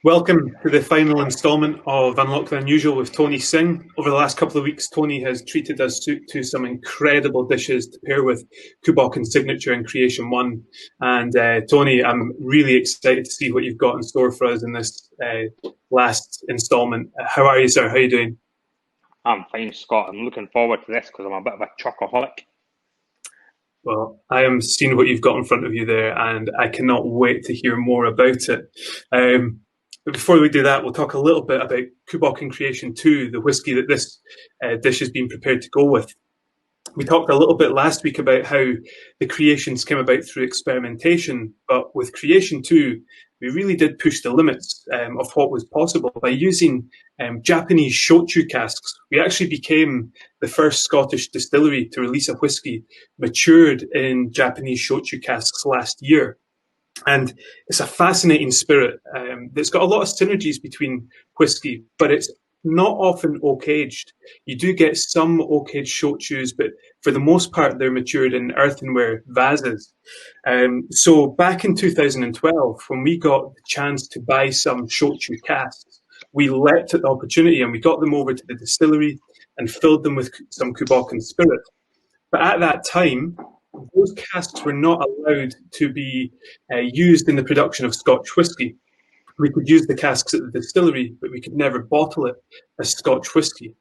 Welcome to the final instalment of Unlock the Unusual with Tony Singh. Over the last couple of weeks, Tony has treated us to some incredible dishes to pair with Bòcan signature and Creation One. And Tony, I'm really excited to see what you've got in store for us in this last instalment. How are you, sir? How are you doing? I'm fine, Scott. I'm looking forward to this because I'm a bit of a chocoholic. Well, I am seeing what you've got in front of you there, and I cannot wait to hear more about it. But before we do that, we'll talk a little bit about Bòcan Creation 2, the whiskey that this dish has been prepared to go with. We talked a little bit last week about how the creations came about through experimentation, but with Creation 2, we really did push the limits of what was possible by using Japanese shochu casks. We actually became the first Scottish distillery to release a whiskey matured in Japanese shochu casks last year. And it's a fascinating spirit that's got a lot of synergies between whiskey, but it's not often oak aged. You do get some oak aged shochus, but for the most part, they're matured in earthenware vases. So back in 2012, when we got the chance to buy some shochu casks, we leapt at the opportunity and we got them over to the distillery and filled them with some Bòcan spirit. But at that time, those casks were not allowed to be used in the production of Scotch whisky. We could use the casks at the distillery, but we could never bottle it as Scotch whisky.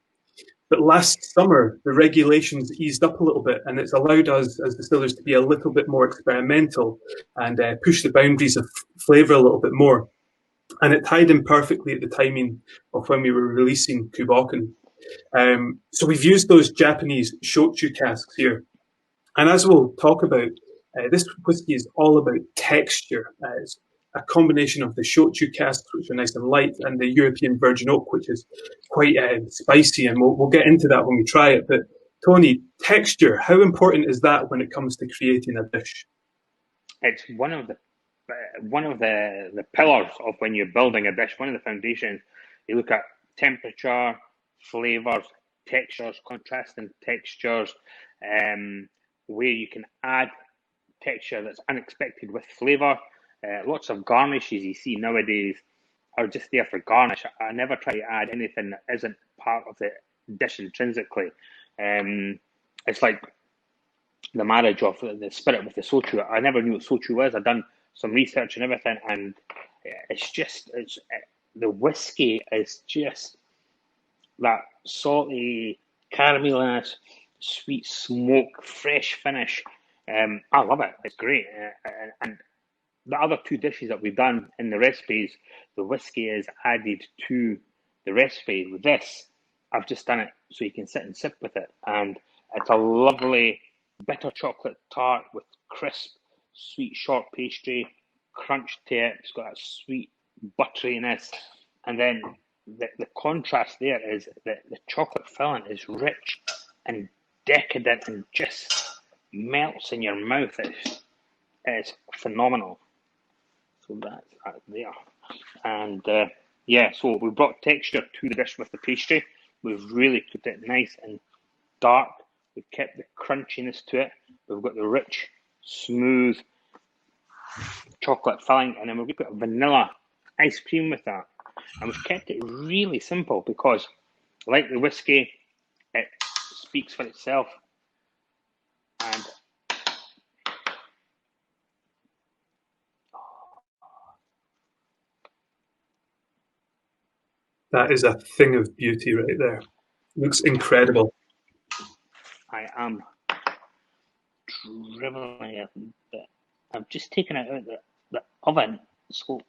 But last summer, the regulations eased up a little bit, and it's allowed us as distillers to be a little bit more experimental and push the boundaries of flavour a little bit more. And it tied in perfectly at the timing of when we were releasing Bòcan. So we've used those Japanese shochu casks here. And as we'll talk about, this whiskey is all about texture. It's a combination of the shochu casks, which are nice and light, and the European virgin oak, which is quite spicy. And we'll get into that when we try it. But Tony, texture, how important is that when it comes to creating a dish? It's one of the pillars of when you're building a dish. One of the foundations. You look at temperature, flavors, textures, contrasting textures, where you can add texture that's unexpected with flavor. Lots of garnishes you see nowadays are just there for garnish. I never try to add anything that isn't part of the dish intrinsically. It's like the marriage of the spirit with the sochu. I never knew what sochu was. I've done some research and everything, and the whiskey is just that salty, caramelized, sweet smoke, fresh finish. I love it. It's great. And the other two dishes that we've done in the recipes, the whiskey is added to the recipe. With this, I've just done it so you can sit and sip with it, and it's a lovely bitter chocolate tart with crisp, sweet short pastry, crunch to it. It's got that sweet butteriness, and then the contrast there is that the chocolate filling is rich and decadent and just melts in your mouth. It's phenomenal. So that's that there. And so we brought texture to the dish with the pastry. We've really kept it nice and dark. We've kept the crunchiness to it. We've got the rich, smooth chocolate filling, and then we've got vanilla ice cream with that. And we've kept it really simple because, like the whiskey, it speaks for itself. And That is a thing of beauty right there. Looks incredible. I am dribbling it, but I've just taken it out of the oven, so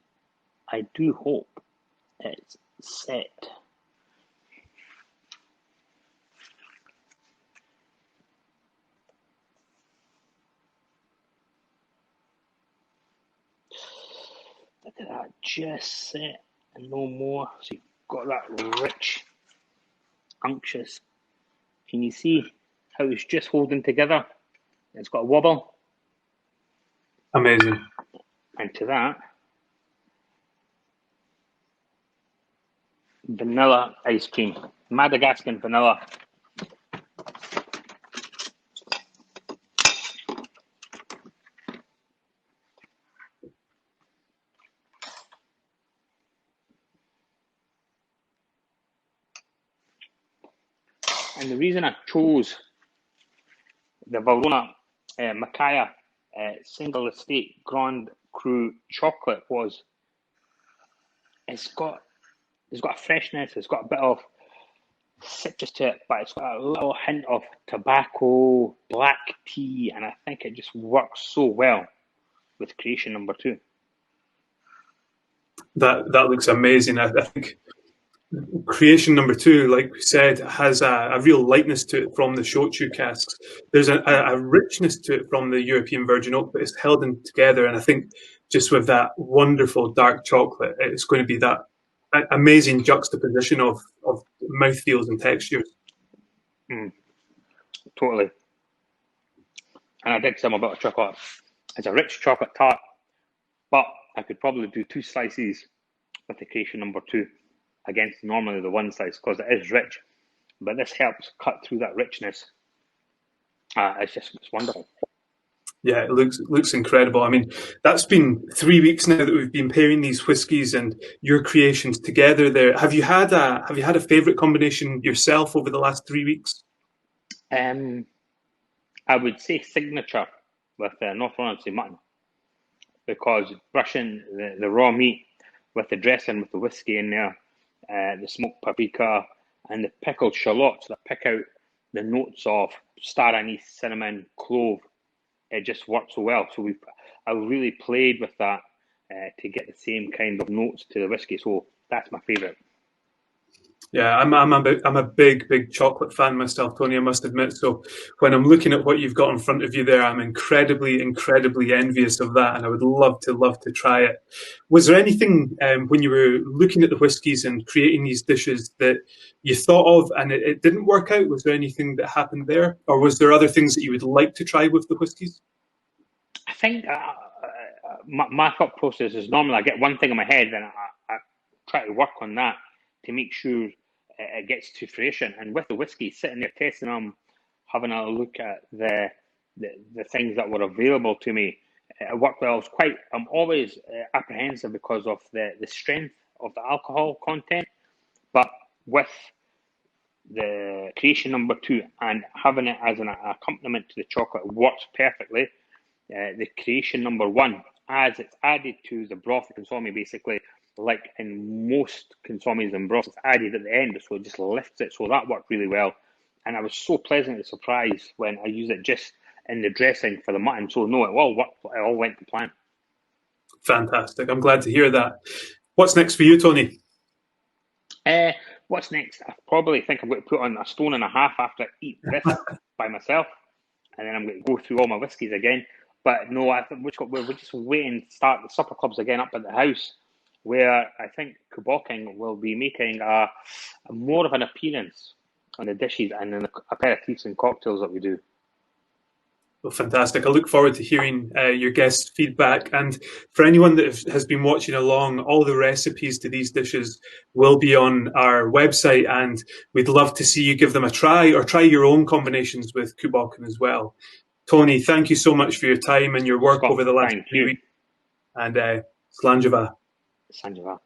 I do hope it's set. Look at that, just set and no more. So you've got that rich, unctuous. Can you see how it's just holding together? It's got a wobble. Amazing. And to that, vanilla ice cream, Madagascar vanilla. And the reason I chose the Valrhona Macaya single estate Grand Cru chocolate was it's got a freshness, it's got a bit of citrus to it, but it's got a little hint of tobacco, black tea, and I think it just works so well with Creation Number 2. That looks amazing. I think Creation Number 2, like we said, has a real lightness to it from the shochu casks. There's a richness to it from the European virgin oak, but it's held in together. And I think just with that wonderful dark chocolate, it's going to be that amazing juxtaposition of mouthfeels and textures. Totally. And I dig some about chocolate. It's a rich chocolate tart, but I could probably do 2 slices with the Creation Number 2 against normally the 1 slice because it is rich, but this helps cut through that richness. It's wonderful. Yeah, it looks incredible. I mean, that's been 3 weeks now that we've been pairing these whiskies and your creations together. There, have you had a favourite combination yourself over the last 3 weeks? I would say Signature with North Ronaldsay mutton, because brushing the raw meat with the dressing with the whiskey in there, the smoked paprika and the pickled shallots that pick out the notes of star anise, cinnamon, clove. It just works so well. So I really played with that to get the same kind of notes to the whiskey. So that's my favourite. Yeah, I'm a big chocolate fan myself, Tony, I must admit. So when I'm looking at what you've got in front of you there, I'm incredibly envious of that, and I would love to try it. Was there anything when you were looking at the whiskies and creating these dishes that you thought of and it didn't work out? Was there anything that happened there, or was there other things that you would like to try with the whiskies? I think my thought process is normally I get one thing in my head and I try to work on that to make sure it gets to fruition. And with the whiskey, sitting there testing them, having a look at the things that were available to me, it worked well. I'm always apprehensive because of the strength of the alcohol content, but with the Creation Number 2 and having it as an accompaniment to the chocolate works perfectly. The Creation Number 1, as it's added to the broth, the consomme, basically, like in most consommes and broths, it's added at the end, so it just lifts it. So that worked really well. And I was so pleasantly surprised when I used it just in the dressing for the mutton. So no, it all worked. It all went to plan. Fantastic. I'm glad to hear that. What's next for you, Tony? What's next? I probably think I'm going to put on a stone and a half after I eat this by myself, and then I'm going to go through all my whiskies again. But no, I think we're just waiting to start the supper clubs again up at the house, where I think Bòcan will be making a more of an appearance on the dishes and in the aperitifs and cocktails that we do. Well, fantastic. I look forward to hearing your guests' feedback. And for anyone that has been watching along, all the recipes to these dishes will be on our website, and we'd love to see you give them a try or try your own combinations with Bòcan as well. Tony, thank you so much for your time and your work Scott, over the last thank 3 you. weeks. And Slanjava. Sanjava.